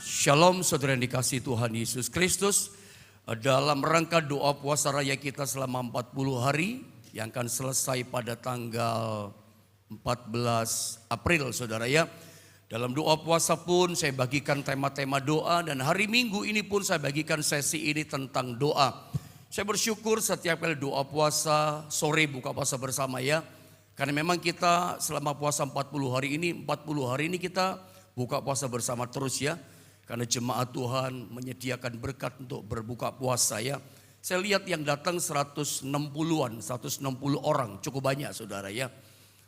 Shalom saudara yang dikasihi Tuhan Yesus Kristus. Dalam rangka doa puasa raya kita selama 40 hari yang akan selesai pada tanggal 14 April saudara ya. Dalam doa puasa pun saya bagikan tema-tema doa dan hari Minggu ini pun saya bagikan sesi ini tentang doa. Saya bersyukur setiap kali doa puasa sore buka puasa bersama ya. Karena memang kita selama puasa 40 hari ini kita buka puasa bersama terus ya. Karena jemaat Tuhan menyediakan berkat untuk berbuka puasa ya. Saya lihat yang datang 160 orang, cukup banyak saudara ya.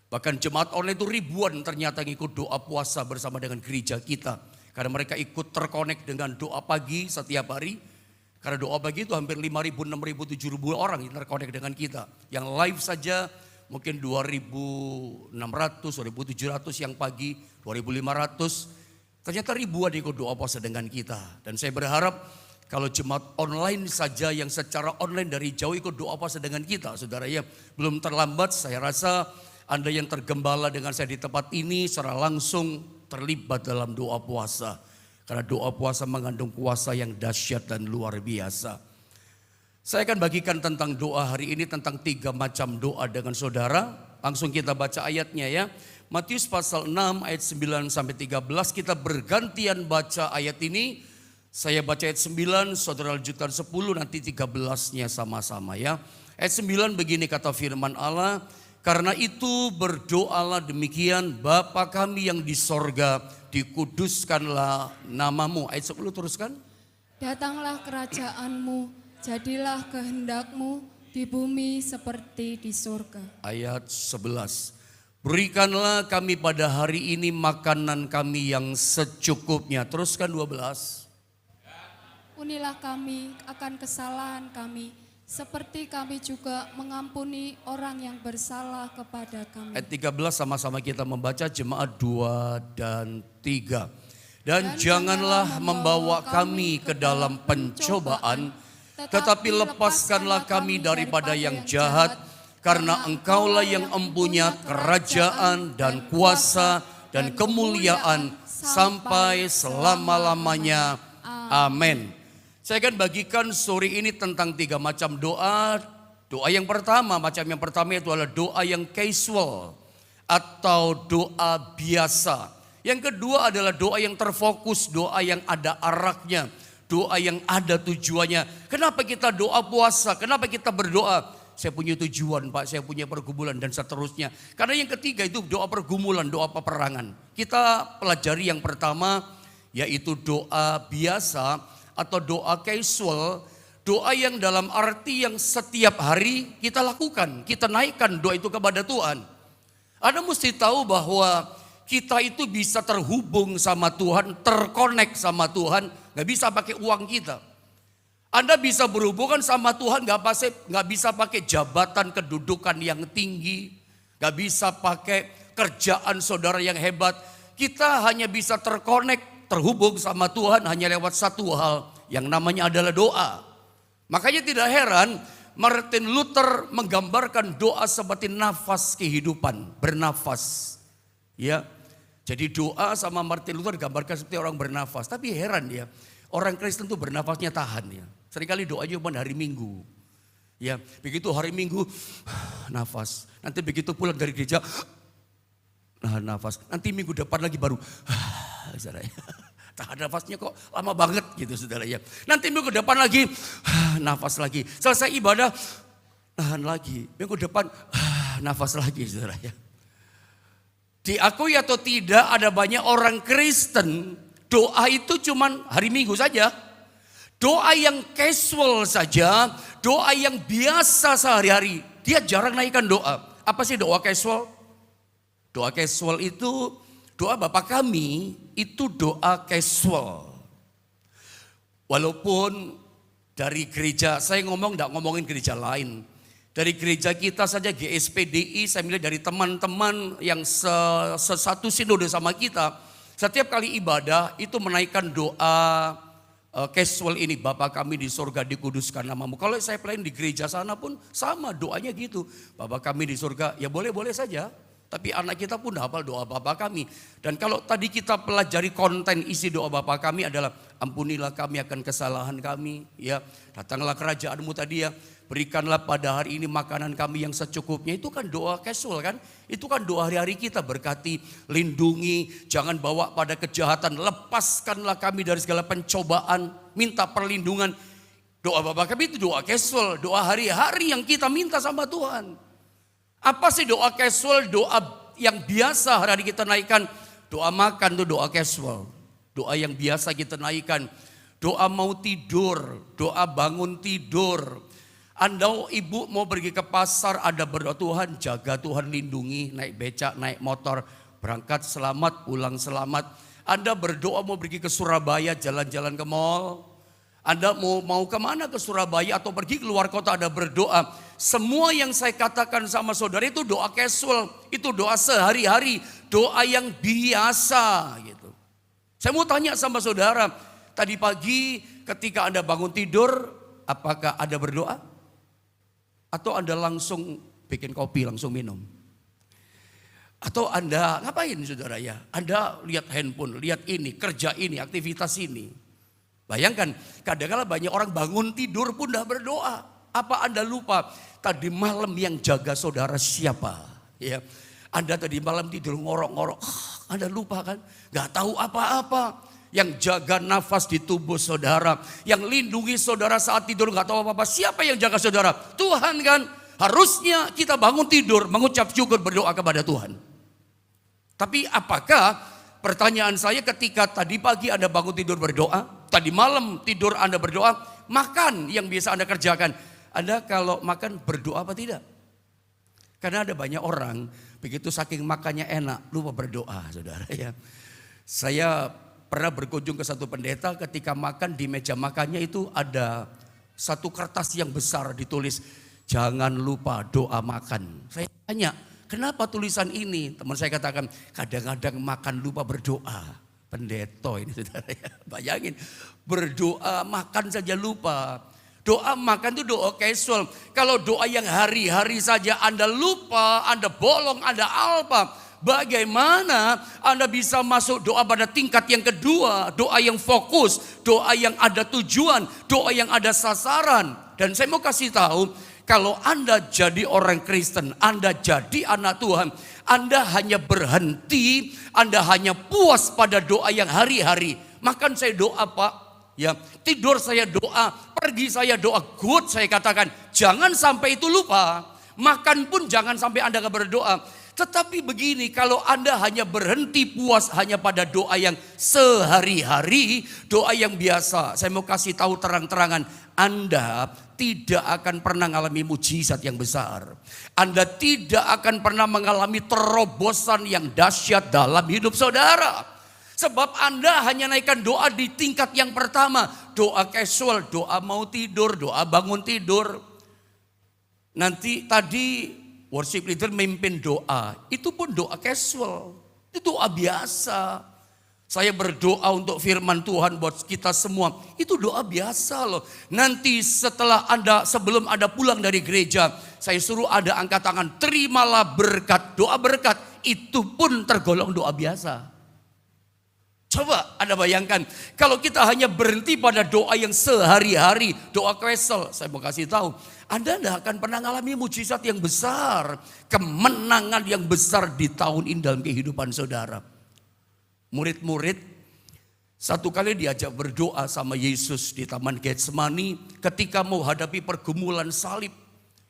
Bahkan jemaat online itu ribuan ternyata ikut doa puasa bersama dengan gereja kita. Karena mereka ikut terkonek dengan doa pagi setiap hari. Karena doa pagi itu hampir 5.000, 6.000, 7.000 orang yang terkonek dengan kita. Yang live saja mungkin 2.600, 2.700 yang pagi, 2.500. Ternyata ribuan ikut doa puasa dengan kita. Dan saya berharap kalau jemaat online saja yang secara online dari jauh ikut doa puasa dengan kita. Saudara ya, belum terlambat saya rasa Anda yang tergembala dengan saya di tempat ini secara langsung terlibat dalam doa puasa. Karena doa puasa mengandung kuasa yang dahsyat dan luar biasa. Saya akan bagikan tentang doa hari ini, tentang 3 macam doa dengan saudara. Langsung kita baca ayatnya ya. Matius pasal 6 ayat 9 sampai 13 kita bergantian baca ayat ini. Saya baca ayat 9, saudara lanjutkan 10, nanti 13-nya sama-sama ya. Ayat 9 begini kata firman Allah. Karena itu berdoalah demikian, Bapa kami yang di sorga, dikuduskanlah namamu. Ayat 10 teruskan. Datanglah kerajaanmu, jadilah kehendakmu di bumi seperti di surga. Ayat 11. Berikanlah kami pada hari ini makanan kami yang secukupnya. Teruskan 12. Ampunilah kami akan kesalahan kami, seperti kami juga mengampuni orang yang bersalah kepada kami. Ayat 13 sama-sama kita membaca jemaat 2 dan 3. Dan janganlah membawa kami ke dalam pencobaan, tetapi lepaskanlah kami daripada yang jahat. Karena engkaulah yang empunya kerajaan dan kuasa dan kemuliaan sampai selama-lamanya. Amin. Saya akan bagikan sore ini tentang 3 macam doa. Doa yang pertama, itu adalah doa yang casual atau doa biasa. Yang kedua adalah doa yang terfokus, doa yang ada arahnya, doa yang ada tujuannya. Kenapa kita doa puasa? Kenapa kita berdoa? Saya punya tujuan Pak, saya punya pergumulan dan seterusnya. Karena yang ketiga itu doa pergumulan, doa peperangan. Kita pelajari yang pertama yaitu doa biasa atau doa casual. Doa yang dalam arti yang setiap hari kita lakukan. Kita naikkan doa itu kepada Tuhan. Anda mesti tahu bahwa kita itu bisa terhubung sama Tuhan, terkonek sama Tuhan. Gak bisa pakai uang kita. Anda bisa berhubungan sama Tuhan gak bisa pakai jabatan kedudukan yang tinggi. Gak bisa pakai kerjaan saudara yang hebat. Kita hanya bisa terkonek, terhubung sama Tuhan hanya lewat satu hal. Yang namanya adalah doa. Makanya tidak heran Martin Luther menggambarkan doa seperti nafas kehidupan. Bernafas. Ya. Jadi doa sama Martin Luther digambarkan seperti orang bernafas. Tapi heran ya. Orang Kristen tuh bernafasnya tahan ya. Seringkali doanya cuma hari Minggu. Ya, begitu hari Minggu, nafas. Nanti begitu pulang dari gereja, nafas. Nanti minggu depan lagi baru, saudara ya. Tahan nafasnya kok lama banget gitu saudara ya. Nanti minggu depan lagi, nafas lagi. Selesai ibadah, tahan lagi. Minggu depan, nafas lagi saudara ya. Diakui atau tidak ada banyak orang Kristen, doa itu cuma hari Minggu saja. Doa yang casual saja, doa yang biasa sehari-hari. Dia jarang naikkan doa. Apa sih doa casual? Doa casual itu, doa Bapa kami itu doa casual. Walaupun dari gereja, saya enggak ngomongin gereja lain. Dari gereja kita saja GSPDI, saya melihat dari teman-teman yang sesatu sinode sama kita. Setiap kali ibadah itu menaikkan doa casual ini, Bapa kami di surga dikuduskan namamu. Kalau saya pelayan di gereja sana pun sama doanya gitu. Bapa kami di surga, ya boleh-boleh saja. Tapi anak kita pun hafal doa Bapa kami. Dan kalau tadi kita pelajari konten isi doa Bapa kami adalah ampunilah kami akan kesalahan kami. Ya, datanglah kerajaanmu tadi ya. Berikanlah pada hari ini makanan kami yang secukupnya. Itu kan doa casual kan. Itu kan doa hari-hari kita. Berkati, lindungi, jangan bawa pada kejahatan. Lepaskanlah kami dari segala pencobaan. Minta perlindungan. Doa Bapa kami itu doa casual. Doa hari-hari yang kita minta sama Tuhan. Apa sih doa casual, doa yang biasa hari kita naikkan? Doa makan itu doa casual. Doa yang biasa kita naikkan. Doa mau tidur, doa bangun tidur. Anda ibu mau pergi ke pasar, ada berdoa Tuhan, jaga Tuhan lindungi, naik becak, naik motor, berangkat selamat, pulang selamat. Anda berdoa mau pergi ke Surabaya, jalan-jalan ke mall. Anda mau kemana ke Surabaya atau pergi keluar kota, ada berdoa. Semua yang saya katakan sama saudara itu doa casual, itu doa sehari-hari, doa yang biasa gitu. Saya mau tanya sama saudara, tadi pagi ketika Anda bangun tidur, apakah Anda berdoa? Atau Anda langsung bikin kopi, langsung minum? Atau Anda ngapain saudara ya? Anda lihat handphone, lihat ini, kerja ini, aktivitas ini. Bayangkan, kadang-kadang banyak orang bangun tidur pun dah berdoa. Apa Anda lupa tadi malam yang jaga saudara siapa? Ya, Anda tadi malam tidur ngorok-ngorok, Anda lupa kan? Gak tahu apa-apa. Yang jaga nafas di tubuh saudara, yang lindungi saudara saat tidur gak tahu apa-apa. Siapa yang jaga saudara? Tuhan kan? Harusnya kita bangun tidur mengucap syukur berdoa kepada Tuhan. Tapi apakah, pertanyaan saya ketika tadi pagi Anda bangun tidur berdoa, tadi malam tidur Anda berdoa, makan yang biasa Anda kerjakan, Anda kalau makan berdoa apa tidak? Karena ada banyak orang begitu saking makannya enak lupa berdoa saudara ya. Saya pernah berkunjung ke satu pendeta, ketika makan di meja makannya itu ada satu kertas yang besar ditulis jangan lupa doa makan. Saya tanya, kenapa tulisan ini? Teman saya katakan, kadang-kadang makan lupa berdoa. Pendeta ini saudara ya. Bayangin, berdoa makan saja lupa. Doa makan itu doa casual. Kalau doa yang hari-hari saja Anda lupa, Anda bolong, Anda alpa. Bagaimana Anda bisa masuk doa pada tingkat yang kedua? Doa yang fokus, doa yang ada tujuan, doa yang ada sasaran. Dan saya mau kasih tahu, kalau Anda jadi orang Kristen, Anda jadi anak Tuhan, Anda hanya berhenti, Anda hanya puas pada doa yang hari-hari. Makan saya doa Pak, ya tidur saya doa, pergi saya doa, good saya katakan. Jangan sampai itu lupa, makan pun jangan sampai Anda gak berdoa. Tetapi begini, kalau Anda hanya berhenti puas hanya pada doa yang sehari-hari, doa yang biasa, saya mau kasih tahu terang-terangan, Anda tidak akan pernah mengalami mujizat yang besar. Anda tidak akan pernah mengalami terobosan yang dahsyat dalam hidup saudara. Sebab Anda hanya naikkan doa di tingkat yang pertama. Doa casual, doa mau tidur, doa bangun tidur. Nanti tadi worship leader memimpin doa. Itu pun doa casual. Itu doa biasa. Saya berdoa untuk firman Tuhan buat kita semua. Itu doa biasa loh. Nanti setelah sebelum Anda pulang dari gereja, saya suruh Anda angkat tangan. Terimalah berkat, doa berkat. Itu pun tergolong doa biasa. Coba Anda bayangkan, kalau kita hanya berhenti pada doa yang sehari-hari, doa casual, saya mau kasih tahu, Anda tidak akan pernah mengalami mujizat yang besar, kemenangan yang besar di tahun ini dalam kehidupan saudara. Murid-murid satu kali diajak berdoa sama Yesus di Taman Getsemani ketika mau hadapi pergumulan salib.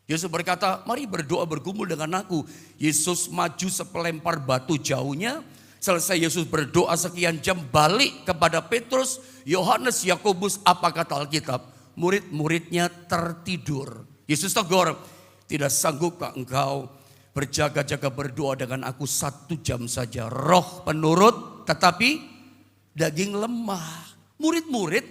Yesus berkata, mari berdoa bergumul dengan aku. Yesus maju sepelempar batu jauhnya. Selesai Yesus berdoa sekian jam, balik kepada Petrus, Yohanes, Yakobus, apa kata Alkitab? Murid-muridnya tertidur. Yesus tegur, tidak sanggupkah engkau berjaga-jaga berdoa dengan aku 1 jam saja? Roh penurut tetapi daging lemah. Murid-murid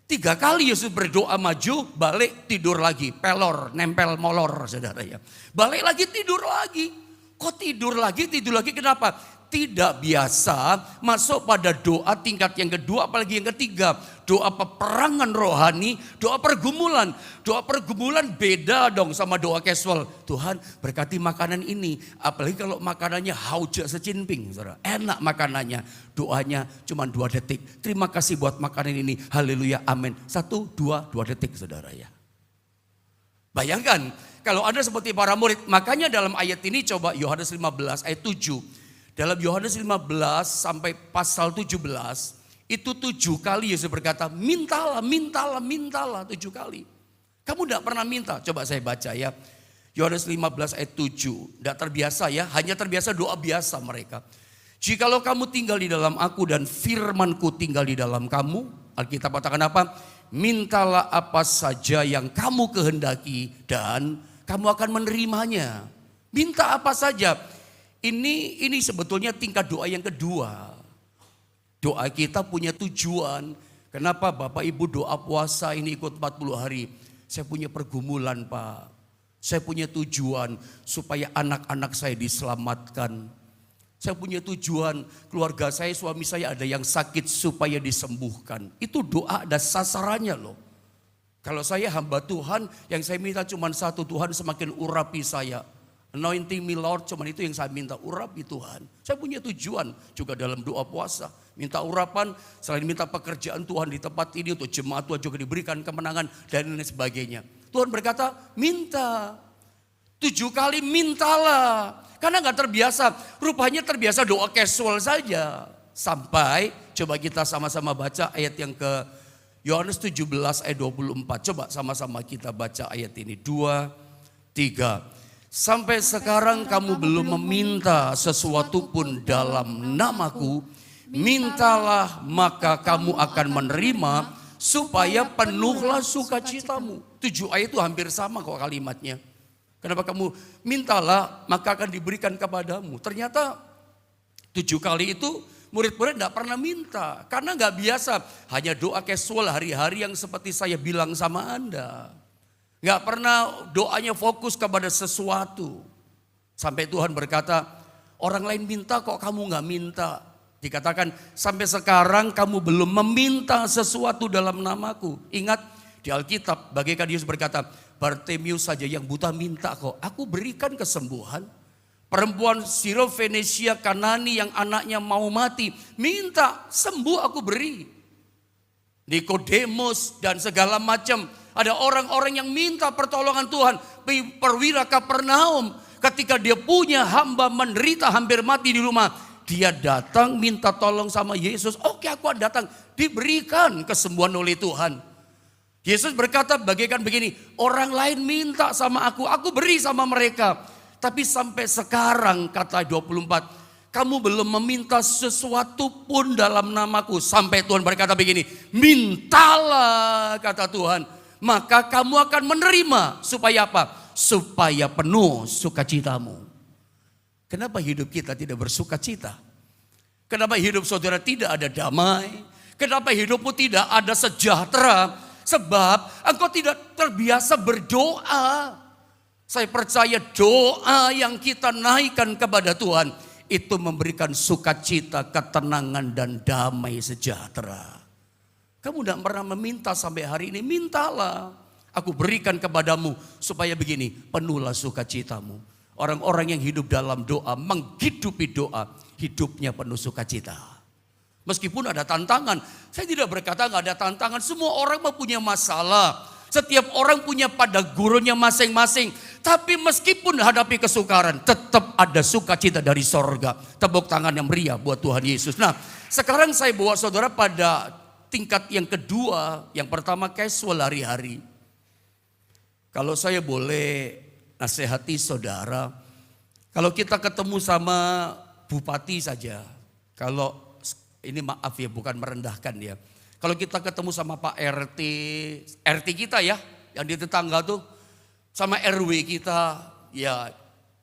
3 kali Yesus berdoa maju, balik tidur lagi. Pelor, nempel molor saudara ya. Balik lagi tidur lagi. Kok tidur lagi kenapa? tidak biasa masuk pada doa tingkat yang kedua apalagi yang ketiga. Doa peperangan rohani, doa pergumulan. Doa pergumulan beda dong sama doa casual. Tuhan berkati makanan ini. Apalagi kalau makanannya hauja secinping. Saudara. Enak makanannya. Doanya cuma 2 detik. Terima kasih buat makanan ini. Haleluya, amin. 1, 2 detik saudara ya. Bayangkan kalau Anda seperti para murid. Makanya dalam ayat ini coba Yohanes 15 ayat 7. Dalam Yohanes 15 sampai pasal 17. Itu 7 kali Yesus berkata, mintalah, mintalah, mintalah 7 kali. Kamu tidak pernah minta, coba saya baca ya. Yohanes 15 ayat 7, tidak terbiasa ya, hanya terbiasa doa biasa mereka. Jikalau kamu tinggal di dalam aku dan firmanku tinggal di dalam kamu, Alkitab katakan apa? Mintalah apa saja yang kamu kehendaki dan kamu akan menerimanya. Minta apa saja. Ini sebetulnya tingkat doa yang kedua. Doa kita punya tujuan. Kenapa Bapak Ibu doa puasa ini ikut 40 hari? Saya punya pergumulan Pak. Saya punya tujuan supaya anak-anak saya diselamatkan. Saya punya tujuan keluarga saya, suami saya ada yang sakit supaya disembuhkan. Itu doa ada sasarannya loh. Kalau saya hamba Tuhan yang saya minta cuma satu, Tuhan semakin urapi saya. Anointing me Lord, cuman itu yang saya minta, urapi Tuhan. Saya punya tujuan juga dalam doa puasa. Minta urapan, selain minta pekerjaan Tuhan di tempat ini untuk jemaat Tuhan juga diberikan kemenangan dan lain sebagainya. Tuhan berkata, minta. 7 kali mintalah. Karena gak terbiasa, rupanya terbiasa doa casual saja. Sampai, coba kita sama-sama baca ayat yang ke Yohanes 17 ayat 24. Coba sama-sama kita baca ayat ini. 2, 3. Sampai sekarang kamu belum meminta sesuatu pun dalam namaku. Mintalah maka kamu akan menerima supaya penuhlah sukacitamu. 7 ayat itu hampir sama kok kalimatnya. Kenapa kamu mintalah maka akan diberikan kepadamu. Ternyata 7 kali itu murid-murid tidak pernah minta. Karena gak biasa. Hanya doa casual hari-hari yang seperti saya bilang sama Anda. Gak pernah doanya fokus kepada sesuatu. Sampai Tuhan berkata, orang lain minta kok kamu gak minta. Dikatakan sampai sekarang kamu belum meminta sesuatu dalam namaku. Ingat di Alkitab bagaikan Yesus berkata, Bartimeus saja yang buta minta kok. Aku berikan kesembuhan. Perempuan Sirofenesia Kanani yang anaknya mau mati. Minta sembuh aku beri. Nikodemus dan segala macam. Ada orang-orang yang minta pertolongan Tuhan. Perwira Kapernaum ketika dia punya hamba menderita hampir mati di rumah. Dia datang minta tolong sama Yesus. Oke aku datang. Diberikan kesembuhan oleh Tuhan. Yesus berkata bagaikan begini. Orang lain minta sama aku beri sama mereka. Tapi sampai sekarang kata 24. Kamu belum meminta sesuatu pun dalam namaku. Sampai Tuhan berkata begini. Mintalah kata Tuhan. Maka kamu akan menerima. Supaya apa? Supaya penuh sukacitamu. Kenapa hidup kita tidak bersukacita? Kenapa hidup saudara tidak ada damai? Kenapa hidupmu tidak ada sejahtera? Sebab engkau tidak terbiasa berdoa. Saya percaya doa yang kita naikkan kepada Tuhan. Itu memberikan sukacita, ketenangan dan damai sejahtera. Kamu tidak pernah meminta sampai hari ini, mintalah. Aku berikan kepadamu supaya begini, penuhlah sukacitamu. Orang-orang yang hidup dalam doa, menghidupi doa, hidupnya penuh sukacita. Meskipun ada tantangan, saya tidak berkata nggak ada tantangan. Semua orang mempunyai masalah. Setiap orang punya pada gurunya masing-masing. Tapi meskipun hadapi kesukaran, tetap ada sukacita dari sorga. Tepuk tangan yang meriah buat Tuhan Yesus. Nah, sekarang saya bawa saudara pada tingkat yang kedua. Yang pertama casual hari-hari. Kalau saya boleh nasihati saudara, kalau kita ketemu sama bupati saja, kalau ini maaf ya bukan merendahkan ya. Kalau kita ketemu sama Pak RT kita ya, yang di tetangga tuh, sama RW kita, ya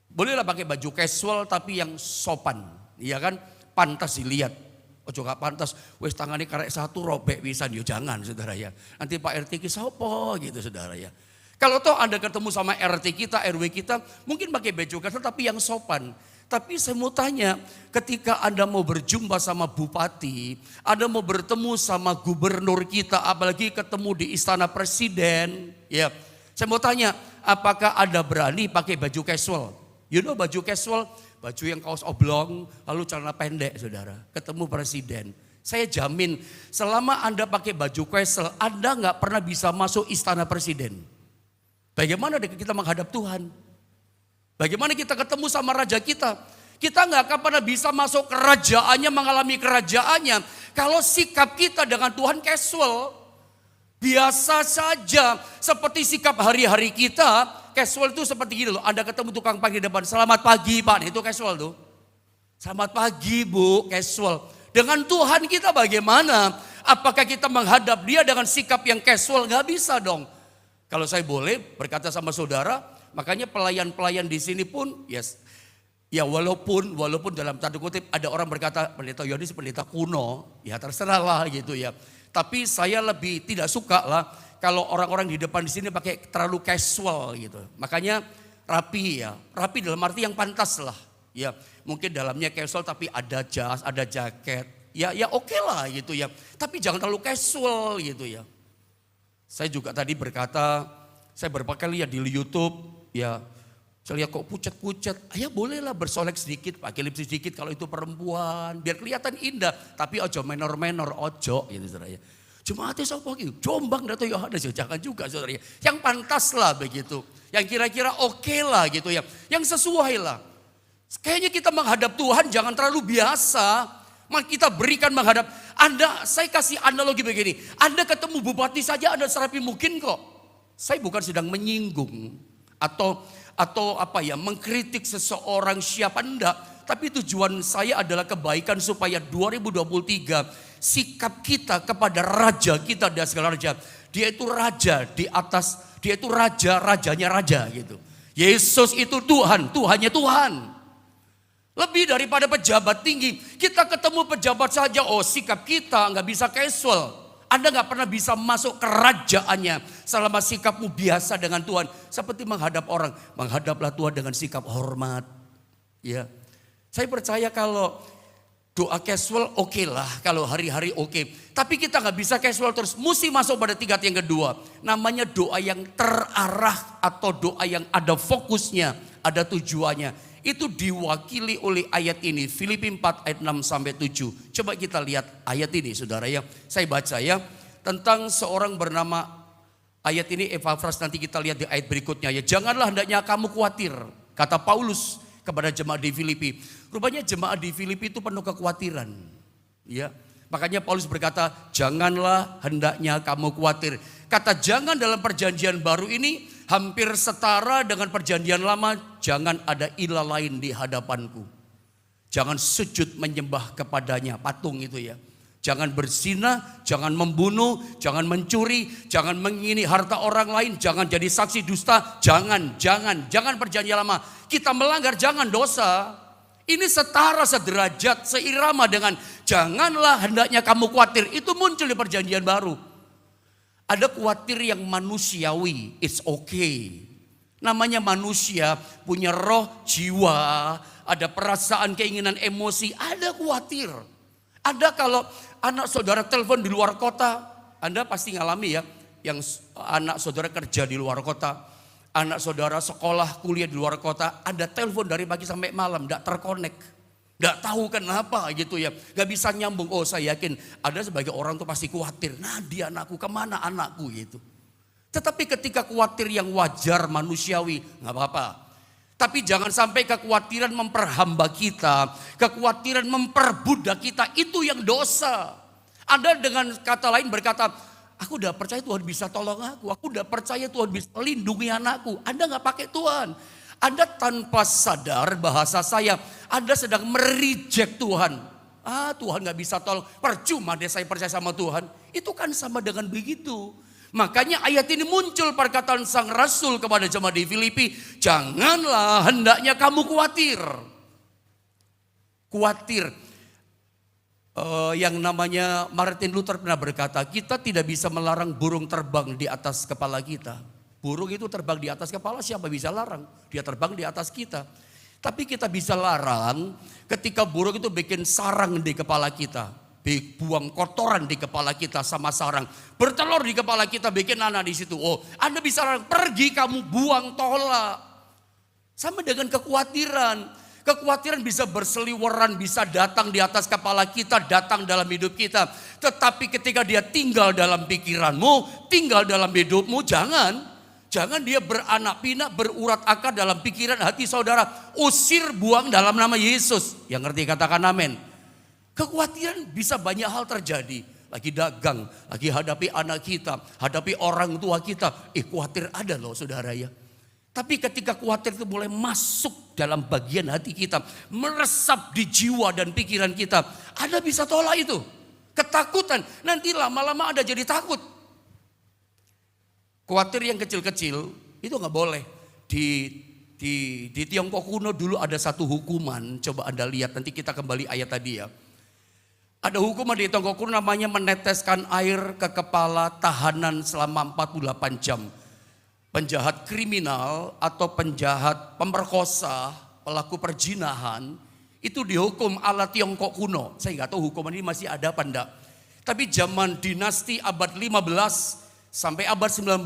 bolehlah pakai baju casual tapi yang sopan, ya kan, pantas dilihat. Oh juga pantas, wes tangannya karek satu robek bisa, yo jangan saudara ya. Nanti Pak RT kita sopo gitu saudara ya. Kalau toh Anda ketemu sama RT kita, RW kita, mungkin pakai baju casual tapi yang sopan. Tapi saya mau tanya, ketika Anda mau berjumpa sama bupati, Anda mau bertemu sama gubernur kita, apalagi ketemu di istana presiden, ya. Saya mau tanya, apakah Anda berani pakai baju casual? You know baju casual, baju yang kaos oblong, lalu celana pendek, saudara. Ketemu presiden. Saya jamin, selama Anda pakai baju casual, Anda nggak pernah bisa masuk istana presiden. Bagaimana kita menghadap Tuhan? Bagaimana kita ketemu sama raja kita? Kita nggak akan pernah bisa masuk kerajaannya, mengalami kerajaannya. Kalau sikap kita dengan Tuhan casual, biasa saja. Seperti sikap hari-hari kita, casual itu seperti gini loh. Anda ketemu tukang parkir di depan, selamat pagi Pak, itu casual tuh. Selamat pagi Bu, casual. Dengan Tuhan kita bagaimana? Apakah kita menghadap dia dengan sikap yang casual? Nggak bisa dong. Kalau saya boleh berkata sama saudara, makanya pelayan-pelayan di sini pun ya walaupun dalam tanda kutip ada orang berkata pendeta Yohanes pendeta kuno, ya terserah lah gitu ya. Tapi saya lebih tidak suka lah kalau orang-orang di depan di sini pakai terlalu casual gitu. Makanya rapi ya, rapi dalam arti yang pantas lah. Ya mungkin dalamnya casual tapi ada jas, ada jaket, ya oke lah gitu ya. Tapi jangan terlalu casual gitu ya. Saya juga tadi berkata, saya berapa kali ya di YouTube. Ya, saya lihat kok pucat-pucat, ya bolehlah bersolek sedikit, pakai lipstick sedikit kalau itu perempuan, biar kelihatan indah. Tapi ojo menor-menor, ojo gitu saudara ya. Jemaatnya siapa gitu, Jombang Dato Yohanes, jangan juga saudara ya. Yang pantas lah begitu, yang kira-kira oke lah gitu ya, yang sesuai lah. Kayaknya kita menghadap Tuhan jangan terlalu biasa, kita berikan menghadap. Anda, saya kasih analogi begini, Anda ketemu bupati saja Anda serapi mungkin kok. Saya bukan sedang menyinggung. Atau apa ya, mengkritik seseorang siapa enggak. Tapi tujuan saya adalah kebaikan supaya 2023 sikap kita kepada raja kita dan segala raja. Dia itu raja di atas, dia itu rajanya raja gitu. Yesus itu Tuhan, Tuhannya Tuhan. Lebih daripada pejabat tinggi, kita ketemu pejabat saja, oh sikap kita nggak bisa casual. Anda nggak pernah bisa masuk kerajaannya selama sikapmu biasa dengan Tuhan. Seperti menghadap orang, menghadaplah Tuhan dengan sikap hormat. Ya, saya percaya kalau doa casual oke lah, kalau hari-hari oke. Tapi kita nggak bisa casual terus, mesti masuk pada tingkat yang kedua. Namanya doa yang terarah atau doa yang ada fokusnya, ada tujuannya. Itu diwakili oleh ayat ini, Filipi 4 ayat 6 sampai 7. Coba kita lihat ayat ini saudara ya. Saya baca ya, tentang seorang bernama, ayat ini Epafras, nanti kita lihat di ayat berikutnya ya. Janganlah hendaknya kamu khawatir, kata Paulus kepada jemaat di Filipi. Rupanya jemaat di Filipi itu penuh kekhawatiran. Ya, makanya Paulus berkata, janganlah hendaknya kamu khawatir. Kata jangan dalam perjanjian baru ini hampir setara dengan perjanjian lama. Jangan ada ilah lain di hadapanku. Jangan sujud menyembah kepadanya, patung itu ya. Jangan berzina, jangan membunuh, jangan mencuri, jangan mengingini harta orang lain, jangan jadi saksi dusta, jangan perjanjian lama. Kita melanggar, jangan dosa. Ini setara, sederajat, seirama dengan janganlah hendaknya kamu khawatir. Itu muncul di perjanjian baru. Ada khawatir yang manusiawi, it's okay. Namanya manusia, punya roh, jiwa, ada perasaan, keinginan, emosi, ada khawatir. Ada kalau anak saudara telepon di luar kota, Anda pasti ngalami ya, yang anak saudara kerja di luar kota, anak saudara sekolah, kuliah di luar kota, ada telepon dari pagi sampai malam, tidak terkonek. Gak tahu kenapa gitu ya, gak bisa nyambung. Oh saya yakin ada sebagai orang tuh pasti khawatir, nah dia anakku, kemana anakku gitu. Tetapi ketika khawatir yang wajar manusiawi, gak apa-apa. Tapi jangan sampai kekhawatiran memperhamba kita, kekhawatiran memperbudak kita, itu yang dosa. Anda dengan kata lain berkata, aku udah percaya Tuhan bisa tolong aku udah percaya Tuhan bisa lindungi anakku. Anda gak pakai Tuhan. Anda tanpa sadar bahasa saya, Anda sedang mereject Tuhan. Tuhan gak bisa tolong, percuma deh saya percaya sama Tuhan. Itu kan sama dengan begitu. Makanya ayat ini muncul perkataan sang rasul kepada jemaat di Filipi. Janganlah hendaknya kamu khawatir. Khawatir. Yang namanya Martin Luther pernah berkata, kita tidak bisa melarang burung terbang di atas kepala kita. Burung itu terbang di atas kepala, siapa bisa larang? Dia terbang di atas kita. Tapi kita bisa larang ketika burung itu bikin sarang di kepala kita. Buang kotoran di kepala kita sama sarang. Bertelur di kepala kita, bikin anak di situ. Oh, Anda bisa larang, pergi kamu buang, tolak. Sama dengan kekhawatiran. Kekhawatiran bisa berseliweran, bisa datang di atas kepala kita, datang dalam hidup kita. Tetapi ketika dia tinggal dalam pikiranmu, tinggal dalam hidupmu, jangan dia beranak pinak, berurat akar dalam pikiran hati saudara. Usir, buang dalam nama Yesus. Yang ngerti katakan amin. Kekhawatiran bisa banyak hal terjadi. Lagi dagang, lagi hadapi anak kita, hadapi orang tua kita. Khawatir ada loh saudara ya. Tapi ketika khawatir itu mulai masuk dalam bagian hati kita, meresap di jiwa dan pikiran kita, Anda bisa tolak itu. Ketakutan, nanti lama-lama Anda jadi takut. Khawatir yang kecil-kecil itu nggak boleh. Di Tiongkok kuno dulu ada satu hukuman, coba Anda lihat, nanti kita kembali ayat tadi ya. Ada hukuman di Tiongkok kuno namanya meneteskan air ke kepala tahanan selama 48 jam. Penjahat kriminal atau penjahat pemerkosa, pelaku perzinahan, itu dihukum ala Tiongkok kuno. Saya nggak tahu hukuman ini masih ada apa enggak. Tapi zaman dinasti abad 15 sampai abad 19,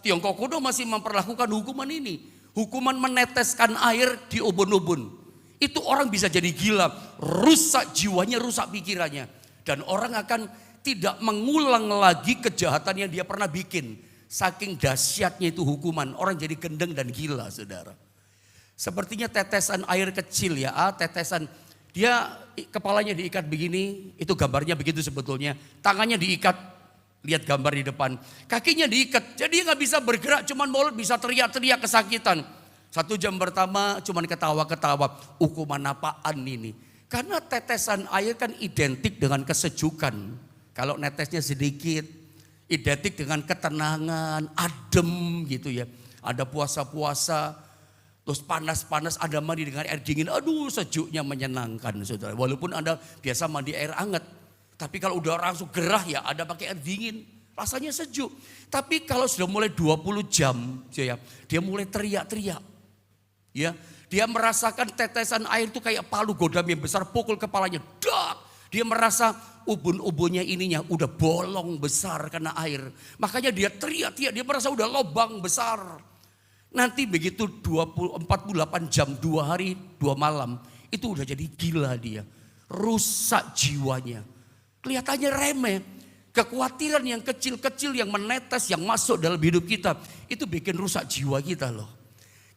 Tiongkok kuno masih memperlakukan hukuman ini. Hukuman meneteskan air di ubun-ubun. Itu orang bisa jadi gila, rusak jiwanya, rusak pikirannya. Dan orang akan tidak mengulang lagi kejahatan yang dia pernah bikin. Saking dahsyatnya itu hukuman, orang jadi gendeng dan gila saudara. Sepertinya tetesan air kecil ya, tetesan. Dia kepalanya diikat begini, itu gambarnya begitu sebetulnya. Tangannya diikat, lihat gambar di depan. Kakinya diikat, jadi dia gak bisa bergerak, cuman mulut bisa teriak-teriak kesakitan. 1 jam pertama cuman ketawa-ketawa, hukuman apaan ini? Karena tetesan air kan identik dengan kesejukan. Kalau netesnya sedikit, identik dengan ketenangan, adem gitu ya. Ada puasa-puasa, terus panas-panas Anda mandi dengan air dingin, aduh sejuknya menyenangkan saudara. Walaupun Anda biasa mandi air hangat, tapi kalau udah langsung gerah ya Anda pakai air dingin, rasanya sejuk. Tapi kalau sudah mulai 20 jam, ya, dia mulai teriak-teriak. Ya, dia merasakan tetesan air itu kayak palu godam yang besar pukul kepalanya. Dak! Dia merasa ubun-ubunnya ininya udah bolong besar karena air. Makanya dia teriak-teriak, dia merasa udah lubang besar. Nanti begitu 48 jam, 2 hari, 2 malam, itu udah jadi gila dia. Rusak jiwanya. Kelihatannya remeh. Kekhawatiran yang kecil-kecil yang menetes, yang masuk dalam hidup kita, itu bikin rusak jiwa kita loh.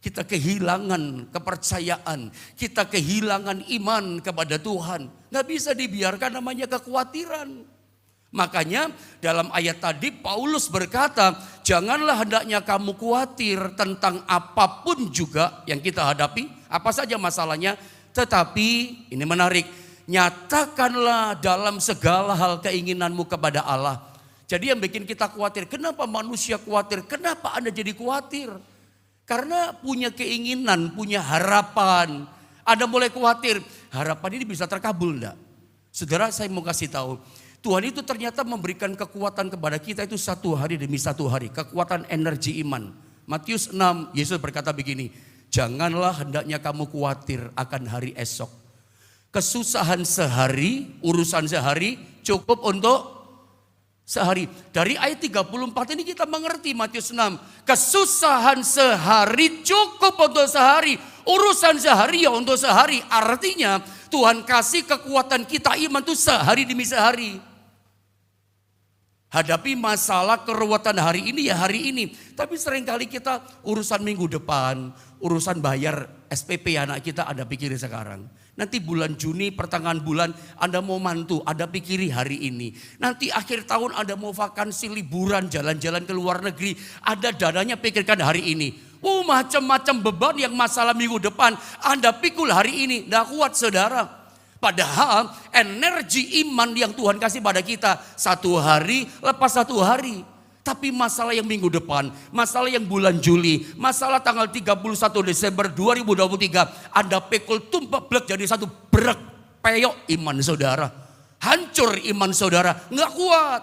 Kita kehilangan kepercayaan, kita kehilangan iman kepada Tuhan. Gak bisa dibiarkan namanya kekhawatiran. Makanya dalam ayat tadi Paulus berkata, janganlah hendaknya kamu khawatir tentang apapun juga yang kita hadapi, apa saja masalahnya. Tetapi ini menarik, nyatakanlah dalam segala hal keinginanmu kepada Allah. Jadi yang bikin kita khawatir, kenapa manusia khawatir? Kenapa Anda jadi khawatir? Karena punya keinginan, punya harapan. Anda mulai khawatir, harapan ini bisa terkabul enggak? Saudara, saya mau kasih tahu, Tuhan itu ternyata memberikan kekuatan kepada kita itu 1 hari demi 1 hari. Kekuatan energi iman. Matius 6, Yesus berkata begini, janganlah hendaknya kamu khawatir akan hari esok. Kesusahan sehari, urusan sehari cukup untuk sehari. Dari ayat 34 ini kita mengerti Matius 6. Kesusahan sehari cukup untuk sehari. Urusan sehari ya untuk sehari. Artinya Tuhan kasih kekuatan kita iman itu sehari demi sehari. Hadapi masalah keruwetan hari ini ya hari ini. Tapi seringkali kita urusan minggu depan, urusan bayar SPP anak kita Anda pikiri sekarang. Nanti bulan Juni pertengahan bulan Anda mau mantu, Anda pikiri hari ini. Nanti akhir tahun Anda mau vakansi liburan jalan-jalan ke luar negeri. Ada dananya pikirkan hari ini. Macam-macam beban yang masalah minggu depan Anda pikul hari ini. Tidak kuat saudara. Padahal energi iman yang Tuhan kasih pada kita 1 hari lepas 1 hari. Tapi masalah yang minggu depan, masalah yang bulan Juli, masalah tanggal 31 Desember 2023. Anda pikul tumpak blek jadi satu brek peyok iman saudara. Hancur iman saudara, nggak kuat.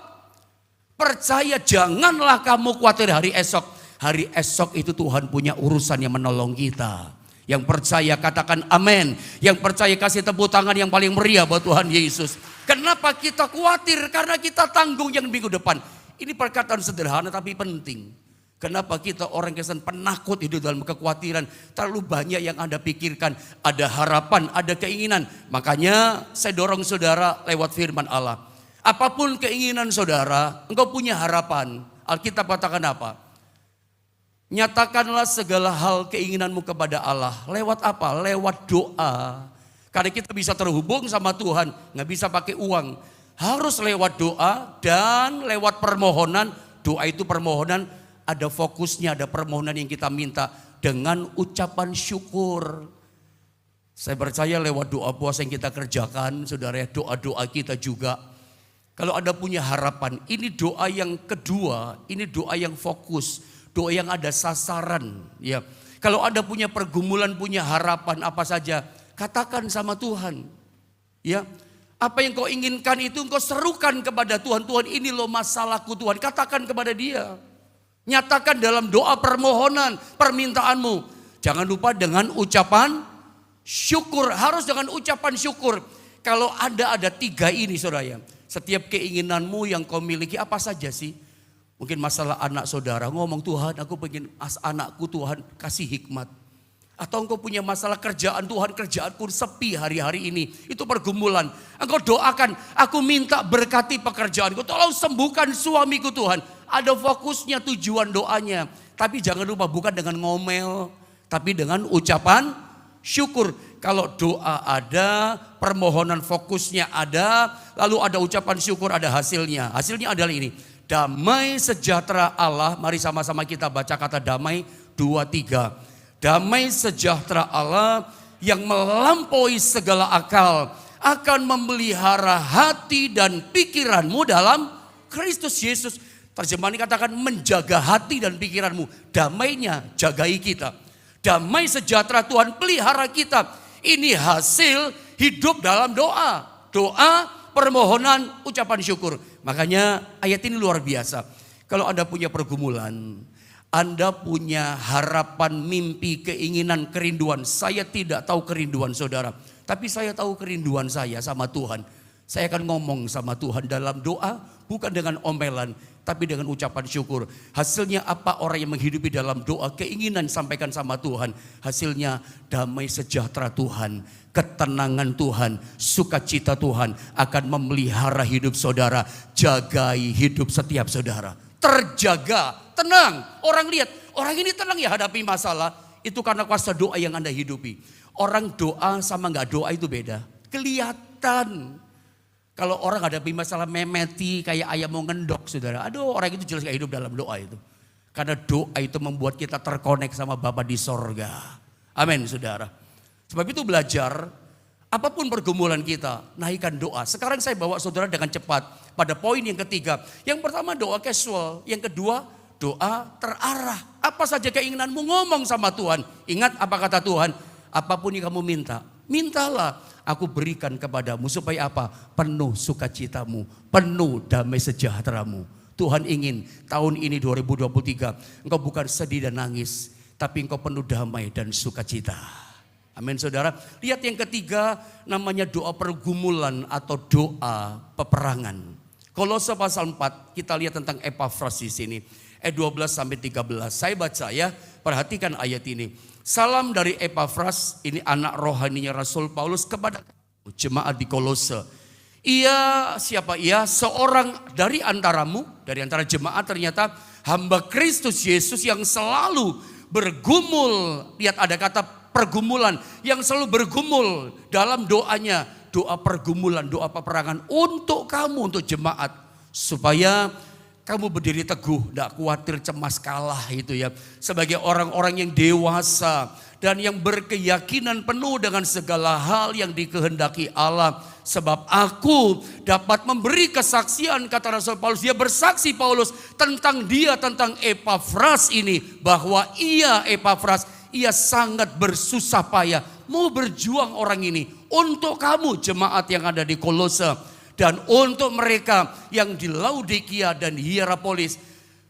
Percaya janganlah kamu khawatir hari esok. Hari esok itu Tuhan punya urusan yang menolong kita. Yang percaya katakan amin. Yang percaya kasih tepuk tangan yang paling meriah buat Tuhan Yesus. Kenapa kita khawatir? Karena kita tanggung yang minggu depan. Ini perkataan sederhana tapi penting. Kenapa kita orang Kristen penakut hidup dalam kekhawatiran? Terlalu banyak yang Anda pikirkan. Ada harapan, ada keinginan. Makanya saya dorong saudara lewat firman Allah. Apapun keinginan saudara, engkau punya harapan. Alkitab katakan apa? Nyatakanlah segala hal keinginanmu kepada Allah. Lewat apa? Lewat doa. Karena kita bisa terhubung sama Tuhan. Gak bisa pakai uang. Harus lewat doa dan lewat permohonan. Doa itu permohonan. Ada fokusnya, ada permohonan yang kita minta. Dengan ucapan syukur. Saya percaya lewat doa puasa yang kita kerjakan. Saudara ya, doa-doa kita juga. Kalau Anda punya harapan. Ini doa yang kedua. Ini doa yang fokus. Doa yang ada sasaran, ya. Kalau Anda punya pergumulan, punya harapan apa saja, katakan sama Tuhan, ya. Apa yang kau inginkan itu engkau serukan kepada Tuhan. Tuhan, ini loh masalahku Tuhan. Katakan kepada Dia. Nyatakan dalam doa permohonan, permintaanmu. Jangan lupa dengan ucapan syukur. Harus dengan ucapan syukur. Kalau Anda ada 3 ini saudara, setiap keinginanmu yang kau miliki apa saja sih? Mungkin masalah anak saudara, ngomong Tuhan aku pengen anakku Tuhan kasih hikmat. Atau engkau punya masalah kerjaan, Tuhan kerjaanku sepi hari-hari ini. Itu pergumulan. Engkau doakan, aku minta berkati pekerjaanku. Tolong sembuhkan suamiku Tuhan. Ada fokusnya tujuan doanya. Tapi jangan lupa bukan dengan ngomel. Tapi dengan ucapan syukur. Kalau doa ada, permohonan fokusnya ada. Lalu ada ucapan syukur, ada hasilnya. Hasilnya adalah ini. Damai sejahtera Allah, mari sama-sama kita baca kata damai 2, 3. Damai sejahtera Allah yang melampaui segala akal akan memelihara hati dan pikiranmu dalam Kristus Yesus. Terjemahan ini katakan menjaga hati dan pikiranmu. Damainya jagai kita. Damai sejahtera Tuhan pelihara kita. Ini hasil hidup dalam doa. Doa, permohonan, ucapan syukur. Makanya ayat ini luar biasa. Kalau Anda punya pergumulan, Anda punya harapan, mimpi, keinginan, kerinduan. Saya tidak tahu kerinduan saudara. Tapi saya tahu kerinduan saya sama Tuhan. Saya akan ngomong sama Tuhan dalam doa. Bukan dengan omelan, tapi dengan ucapan syukur. Hasilnya apa orang yang menghidupi dalam doa, keinginan sampaikan sama Tuhan. Hasilnya damai sejahtera Tuhan, ketenangan Tuhan, sukacita Tuhan akan memelihara hidup saudara. Jagai hidup setiap saudara. Terjaga, tenang. Orang lihat, orang ini tenang ya hadapi masalah. Itu karena kuasa doa yang Anda hidupi. Orang doa sama gak doa itu beda. Kelihatan. Kalau orang hadapi masalah memeti kayak ayam mau ngendok saudara. Aduh orang itu jelas gak hidup dalam doa itu. Karena doa itu membuat kita terkonek sama Bapa di sorga. Amin saudara. Sebab itu belajar apapun pergumulan kita naikkan doa. Sekarang saya bawa saudara dengan cepat pada poin yang ketiga. Yang pertama doa casual. Yang kedua doa terarah. Apa saja keinginanmu ngomong sama Tuhan. Ingat apa kata Tuhan. Apapun yang kamu minta. Mintalah. Aku berikan kepadamu supaya apa? Penuh sukacitamu, penuh damai sejahteramu. Tuhan ingin tahun ini 2023 engkau bukan sedih dan nangis, tapi engkau penuh damai dan sukacita. Amin saudara. Lihat yang ketiga namanya doa pergumulan atau doa peperangan. Kolose pasal 4 kita lihat tentang Epafras di sini. Ayat 12 sampai 13. Saya baca ya, perhatikan ayat ini. Salam dari Epafras, ini anak rohaninya Rasul Paulus kepada jemaat di Kolose. Ia siapa ia? Seorang dari antaramu, dari antara jemaat ternyata hamba Kristus Yesus yang selalu bergumul. Lihat ada kata pergumulan, yang selalu bergumul dalam doanya. Doa pergumulan, doa peperangan untuk kamu, untuk jemaat. Supaya kamu berdiri teguh, tidak khawatir cemas kalah itu ya. Sebagai orang-orang yang dewasa dan yang berkeyakinan penuh dengan segala hal yang dikehendaki Allah. Sebab aku dapat memberi kesaksian, kata Rasul Paulus. Dia bersaksi Paulus tentang dia, tentang Epafras ini. Bahwa Epafras, ia sangat bersusah payah. Mau berjuang orang ini untuk kamu jemaat yang ada di Kolose. Dan untuk mereka yang di Laodikia dan Hierapolis.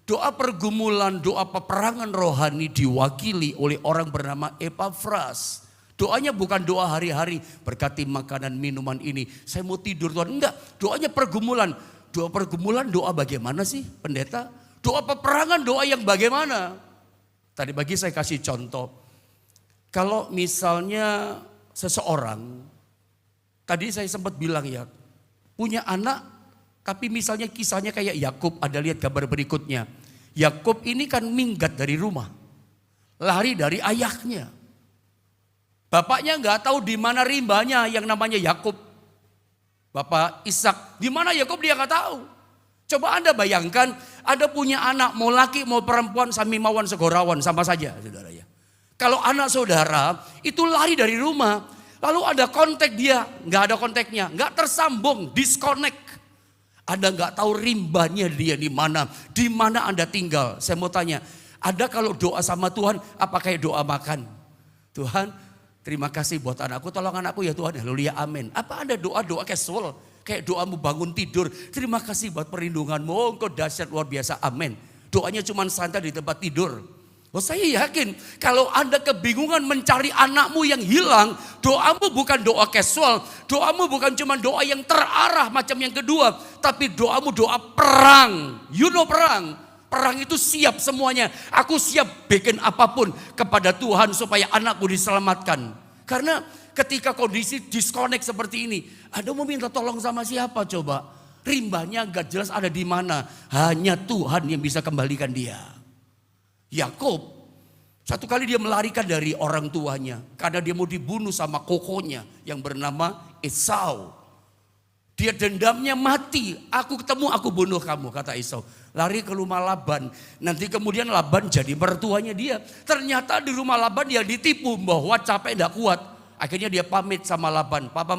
Doa pergumulan, doa peperangan rohani diwakili oleh orang bernama Epafras. Doanya bukan doa hari-hari, berkati makanan minuman ini, saya mau tidur Tuhan. Enggak, doanya pergumulan. Doa pergumulan, doa bagaimana sih pendeta? Doa peperangan, doa yang bagaimana? Tadi pagi saya kasih contoh. Kalau misalnya seseorang, tadi saya sempat bilang ya, punya anak, tapi misalnya kisahnya kayak Yakub, ada lihat gambar berikutnya. Yakub ini kan minggat dari rumah, lari dari ayahnya. Bapaknya nggak tahu di mana rimbanya yang namanya Yakub. Bapak Ishak, di mana Yakub dia nggak tahu. Coba Anda bayangkan, Anda punya anak mau laki mau perempuan, samimawan segorawan sama saja, saudara ya. Kalau anak saudara itu lari dari rumah, lalu ada kontak dia, nggak ada kontaknya, nggak tersambung, disconnect. Anda nggak tahu rimbanya dia di mana Anda tinggal. Saya mau tanya, ada kalau doa sama Tuhan, apa kayak doa makan? Tuhan, terima kasih buat anakku, tolong anakku ya Tuhan, haleluya amin. Apa Anda doa casual, kayak doamu bangun tidur, terima kasih buat perlindunganmu, oh, engkau dahsyat luar biasa, amin. Doanya cuma santai di tempat tidur. Oh, saya yakin kalau Anda kebingungan mencari anakmu yang hilang, doamu bukan doa casual, doamu bukan cuma doa yang terarah macam yang kedua, tapi doamu doa perang. You know perang. Perang itu siap semuanya. Aku siap bikin apapun kepada Tuhan supaya anakku diselamatkan. Karena ketika kondisi disconnect seperti ini, Anda mau minta tolong sama siapa coba? Rimbanya gak jelas ada di mana. Hanya Tuhan yang bisa kembalikan dia. Yakub satu kali dia melarikan dari orang tuanya karena dia mau dibunuh sama kokonya yang bernama Esau. Dia dendamnya mati, aku ketemu aku bunuh kamu, kata Esau. Lari ke rumah Laban, nanti kemudian Laban jadi mertuanya dia. Ternyata di rumah Laban dia ditipu bahwa capek tidak kuat. Akhirnya dia pamit sama Laban, papi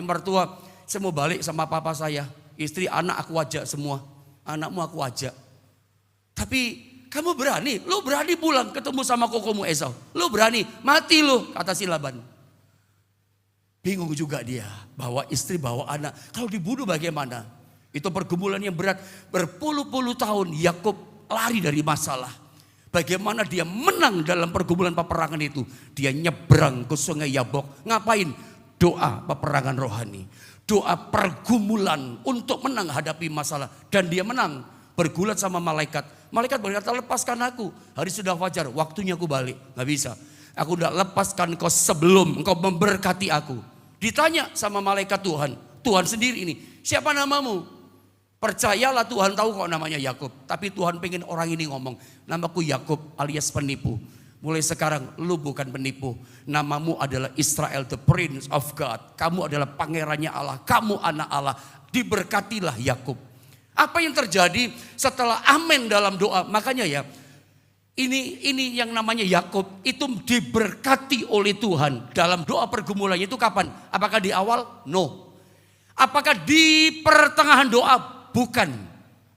mertua, saya mau balik sama papa saya. Istri anak aku ajak semua, anakmu aku ajak. Tapi kamu berani? Lu berani pulang ketemu sama kokomu Esau? Lu berani? Mati lu, kata si Laban. Bingung juga dia, bawa istri, bawa anak. Kalau dibunuh bagaimana? Itu pergumulan yang berat. Berpuluh-puluh tahun Yakub lari dari masalah. Bagaimana dia menang dalam pergumulan peperangan itu? Dia nyebrang ke sungai Yabok. Ngapain? Doa peperangan rohani. Doa pergumulan untuk menang hadapi masalah. Dan dia menang. Bergulat sama malaikat. Malaikat berkata, lepaskan aku. Hari sudah fajar, waktunya aku balik. Gak bisa. Aku udah lepaskan kau sebelum engkau memberkati aku. Ditanya sama malaikat Tuhan. Tuhan sendiri ini. Siapa namamu? Percayalah Tuhan tahu kok namanya Yakub. Tapi Tuhan pengen orang ini ngomong. Namaku Yakub alias penipu. Mulai sekarang lu bukan penipu. Namamu adalah Israel, the Prince of God. Kamu adalah pangerannya Allah. Kamu anak Allah. Diberkatilah Yakub. Apa yang terjadi setelah amin dalam doa? Makanya ya, ini yang namanya Yakub itu diberkati oleh Tuhan dalam doa pergumulannya itu kapan? Apakah di awal? No. Apakah di pertengahan doa? Bukan.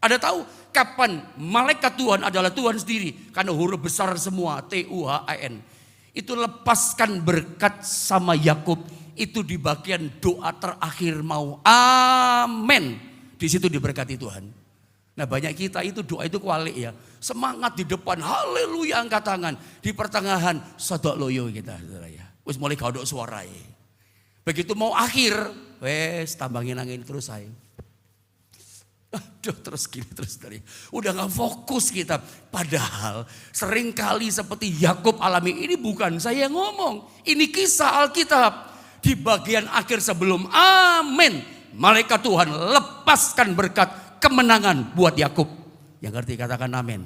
Ada tahu kapan? Malaikat Tuhan adalah Tuhan sendiri. Karena huruf besar semua, Tuhin. Itu lepaskan berkat sama Yakub. Itu di bagian doa terakhir mau amin. Di situ diberkati Tuhan. Nah banyak kita itu doa itu kualik ya. Semangat di depan, haleluya angkat tangan. Di pertengahan, sodok loyo kita. Ya. Wis mulai gaudok suara ya. Begitu mau akhir, wes tambangin angin terus saya. Aduh terus gini terus dari. Udah gak fokus kita. Padahal seringkali seperti Yakub alami. Ini bukan saya yang ngomong. Ini kisah Alkitab. Di bagian akhir sebelum amin. Malaikat Tuhan lepaskan berkat kemenangan buat Yakub. Yang ngerti katakan amin.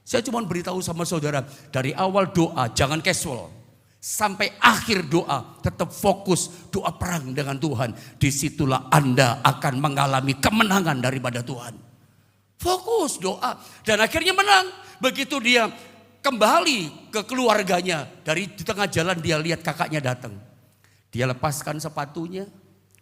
Saya cuma beritahu sama saudara. Dari awal doa jangan casual. Sampai akhir doa tetap fokus doa perang dengan Tuhan. Disitulah Anda akan mengalami kemenangan daripada Tuhan. Fokus doa. Dan akhirnya menang. Begitu dia kembali ke keluarganya. Di tengah jalan dia lihat kakaknya datang. Dia lepaskan sepatunya.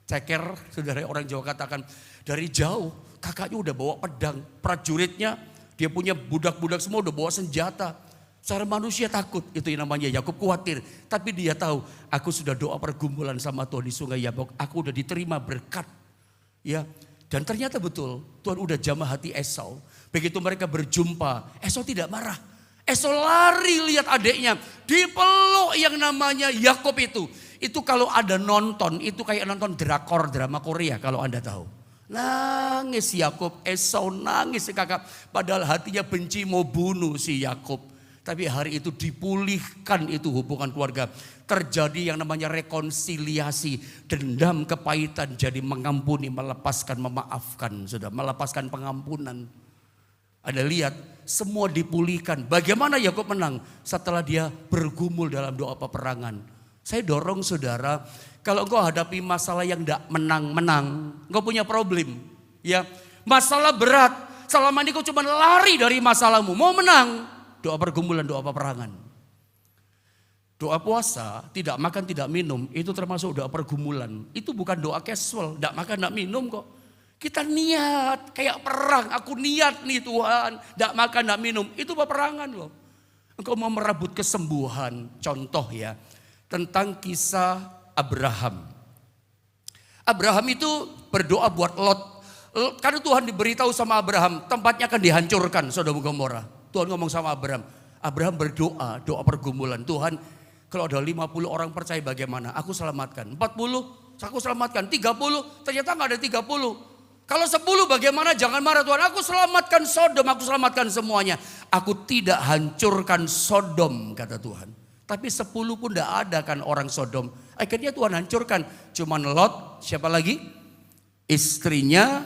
Ceker, saudara orang Jawa katakan, dari jauh kakaknya udah bawa pedang, prajuritnya dia punya budak-budak semua udah bawa senjata. Secara manusia takut, itu yang namanya Yakub khawatir. Tapi dia tahu, aku sudah doa pergumulan sama Tuhan di sungai Yabok, aku udah diterima berkat. Ya, Dan ternyata betul, Tuhan udah jamah hati Esau. Begitu mereka berjumpa, Esau tidak marah. Esau lari lihat adiknya, dipeluk yang namanya Yakub itu. Itu kalau ada nonton, itu kayak nonton drakor, drama Korea kalau Anda tahu. Nangis Yakub, Esau nangis si kakak. Padahal hatinya benci mau bunuh si Yakub. Tapi hari itu dipulihkan itu hubungan keluarga. Terjadi yang namanya rekonsiliasi. Dendam kepahitan jadi mengampuni, melepaskan, memaafkan. Sudah melepaskan pengampunan. Anda lihat semua dipulihkan. Bagaimana Yakub menang? Setelah dia bergumul dalam doa peperangan. Saya dorong saudara, kalau engkau hadapi masalah yang tidak menang-menang, engkau punya problem. Ya, masalah berat. Selama ini kau cuma lari dari masalahmu. Mau menang, doa pergumulan, doa peperangan. Doa puasa, tidak makan, tidak minum, itu termasuk doa pergumulan. Itu bukan doa casual, tidak makan, tidak minum kok. Kita niat, kayak perang, aku niat nih Tuhan, tidak makan, tidak minum. Itu peperangan loh. Engkau mau merebut kesembuhan, contoh ya, tentang kisah Abraham. Abraham itu berdoa buat Lot. Karena Tuhan diberitahu sama Abraham, tempatnya akan dihancurkan, Sodom Gomora. Tuhan ngomong sama Abraham. Abraham berdoa, doa pergumulan. Tuhan, kalau ada 50 orang percaya bagaimana? Aku selamatkan. 40, aku selamatkan. 30, ternyata nggak ada 30. Kalau 10 bagaimana? Jangan marah Tuhan. Aku selamatkan Sodom, aku selamatkan semuanya. Aku tidak hancurkan Sodom, kata Tuhan. Tapi 10 pun tidak ada kan orang Sodom. Akhirnya Tuhan hancurkan. Cuman Lot, siapa lagi? Istrinya,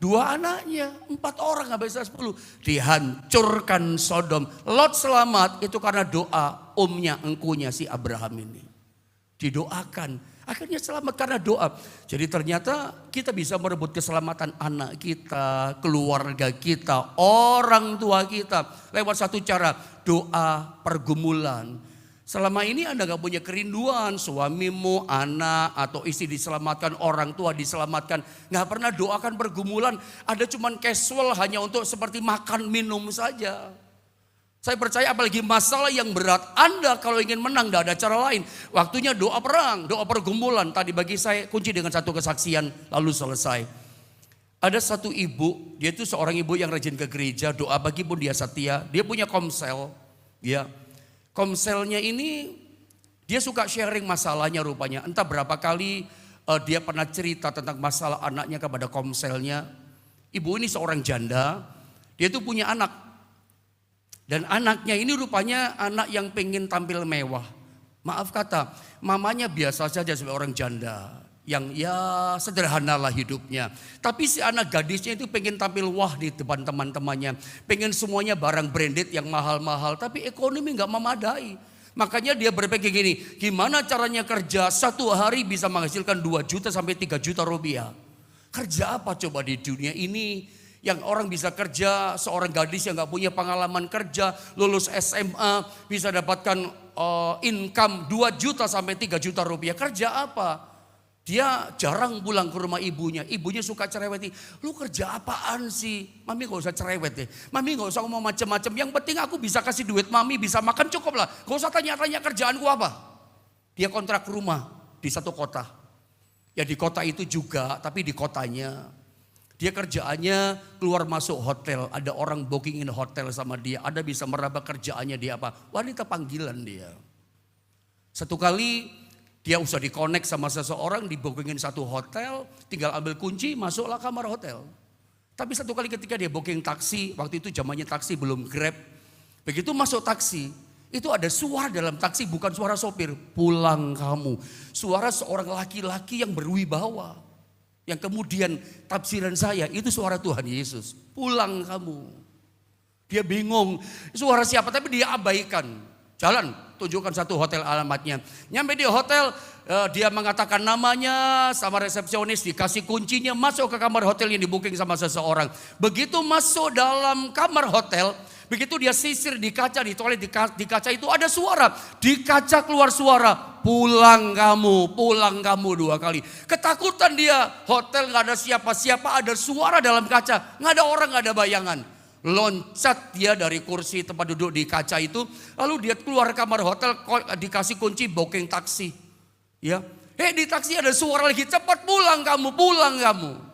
2 anaknya, 4 orang nggak bisa 10. Dihancurkan Sodom. Lot selamat itu karena doa omnya, engkunya si Abraham ini. Didoakan. Akhirnya selamat karena doa. Jadi ternyata kita bisa merebut keselamatan anak kita, keluarga kita, orang tua kita. Lewat satu cara, doa pergumulan. Selama ini Anda gak punya kerinduan, suamimu, anak atau istri diselamatkan, orang tua diselamatkan. Gak pernah doakan pergumulan, ada cuman casual hanya untuk seperti makan minum saja. Saya percaya apalagi masalah yang berat, Anda kalau ingin menang tidak ada cara lain. Waktunya doa perang, doa pergumulan. Tadi bagi saya kunci dengan satu kesaksian lalu selesai. Ada satu ibu, dia itu seorang ibu yang rajin ke gereja, doa pagi pun dia setia. Dia punya komsel, ya. Komselnya ini dia suka sharing masalahnya rupanya. Entah berapa kali dia pernah cerita tentang masalah anaknya kepada komselnya. Ibu ini seorang janda, dia itu punya anak. Dan anaknya ini rupanya anak yang pengen tampil mewah. Maaf kata, mamanya biasa saja sebagai orang janda. Yang ya sederhanalah hidupnya. Tapi si anak gadisnya itu pengen tampil wah di depan teman-temannya. Pengen semuanya barang branded yang mahal-mahal. Tapi ekonomi gak memadai. Makanya dia berpikir gini, gimana caranya kerja 1 hari bisa menghasilkan 2 juta sampai 3 juta rupiah. Kerja apa coba di dunia ini? Yang orang bisa kerja, seorang gadis yang gak punya pengalaman kerja, lulus SMA, bisa dapatkan income 2 juta sampai 3 juta rupiah. Kerja apa? Dia jarang pulang ke rumah ibunya. Ibunya suka cereweti. Lu kerja apaan sih? Mami gak usah cerewet deh. Mami gak usah ngomong macem-macem. Yang penting aku bisa kasih duit mami, bisa makan cukup lah. Gak usah tanya-tanya kerjaanku apa. Dia kontrak rumah di satu kota. Ya di kota itu juga, tapi di kotanya. Dia kerjaannya keluar masuk hotel. Ada orang bookingin hotel sama dia. Ada bisa meraba kerjaannya dia apa. Wanita panggilan dia. Satu kali dia usah di-connect sama seseorang. Di-bookingin satu hotel. Tinggal ambil kunci masuklah kamar hotel. Tapi satu kali ketika dia booking taksi. Waktu itu zamannya taksi belum Grab. Begitu masuk taksi. Itu ada suara dalam taksi bukan suara sopir. Pulang kamu. Suara seorang laki-laki yang berwibawa. Yang kemudian tafsiran saya itu suara Tuhan Yesus. Pulang kamu. Dia bingung suara siapa tapi dia abaikan. Jalan tunjukkan satu hotel alamatnya. Nyampe di hotel dia mengatakan namanya sama resepsionis. Dikasih kuncinya masuk ke kamar hotel yang di-booking sama seseorang. Begitu masuk dalam kamar hotel. Begitu dia sisir di kaca, di toilet, di kaca itu ada suara. Di kaca keluar suara, pulang kamu 2 kali. Ketakutan dia, hotel gak ada siapa-siapa, ada suara dalam kaca. Gak ada orang, gak ada bayangan. Loncat dia dari kursi tempat duduk di kaca itu. Lalu dia keluar kamar hotel, dikasih kunci booking taksi. Ya, di taksi ada suara lagi, cepat pulang kamu.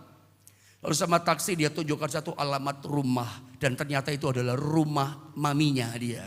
Lalu sama taksi dia tunjukkan satu alamat rumah. Dan ternyata itu adalah rumah maminya dia.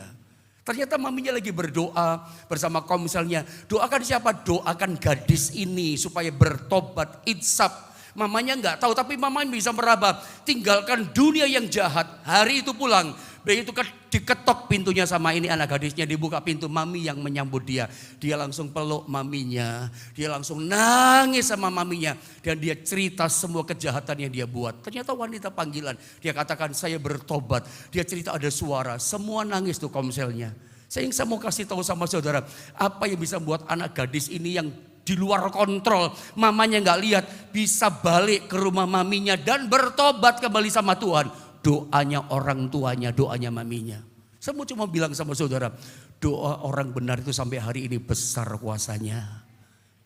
Ternyata maminya lagi berdoa bersama komselnya. Doakan siapa? Doakan gadis ini supaya bertobat, insaf. Mamanya nggak tahu, tapi mamanya bisa meraba. Tinggalkan dunia yang jahat. Hari itu pulang. Begitu diketok pintunya sama ini anak gadisnya, dibuka pintu, mami yang menyambut dia. Dia langsung peluk maminya, dia langsung nangis sama maminya. Dan dia cerita semua kejahatan yang dia buat. Ternyata wanita panggilan, dia katakan saya bertobat. Dia cerita ada suara, semua nangis tuh komselnya. Saya mau kasih tahu sama saudara, apa yang bisa buat anak gadis ini yang di luar kontrol, mamanya nggak lihat, bisa balik ke rumah maminya dan bertobat kembali sama Tuhan. Doanya orang tuanya, doanya maminya. Saya mau cuma bilang sama saudara, doa orang benar itu sampai hari ini besar kuasanya.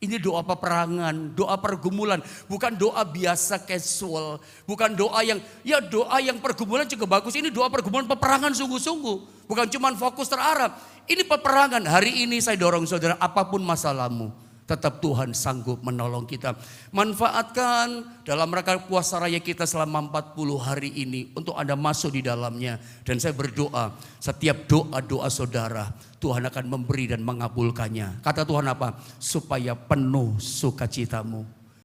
Ini doa peperangan, doa pergumulan, bukan doa biasa casual, bukan doa yang, ya doa yang pergumulan juga bagus. Ini doa pergumulan peperangan sungguh-sungguh, bukan cuma fokus terarah. Ini peperangan. Hari ini saya dorong saudara, apapun masalahmu, tetap Tuhan sanggup menolong kita. Manfaatkan dalam rangka puasa raya kita selama 40 hari ini untuk Anda masuk di dalamnya. Dan saya berdoa, setiap doa-doa saudara Tuhan akan memberi dan mengabulkannya. Kata Tuhan apa? Supaya penuh sukacitamu.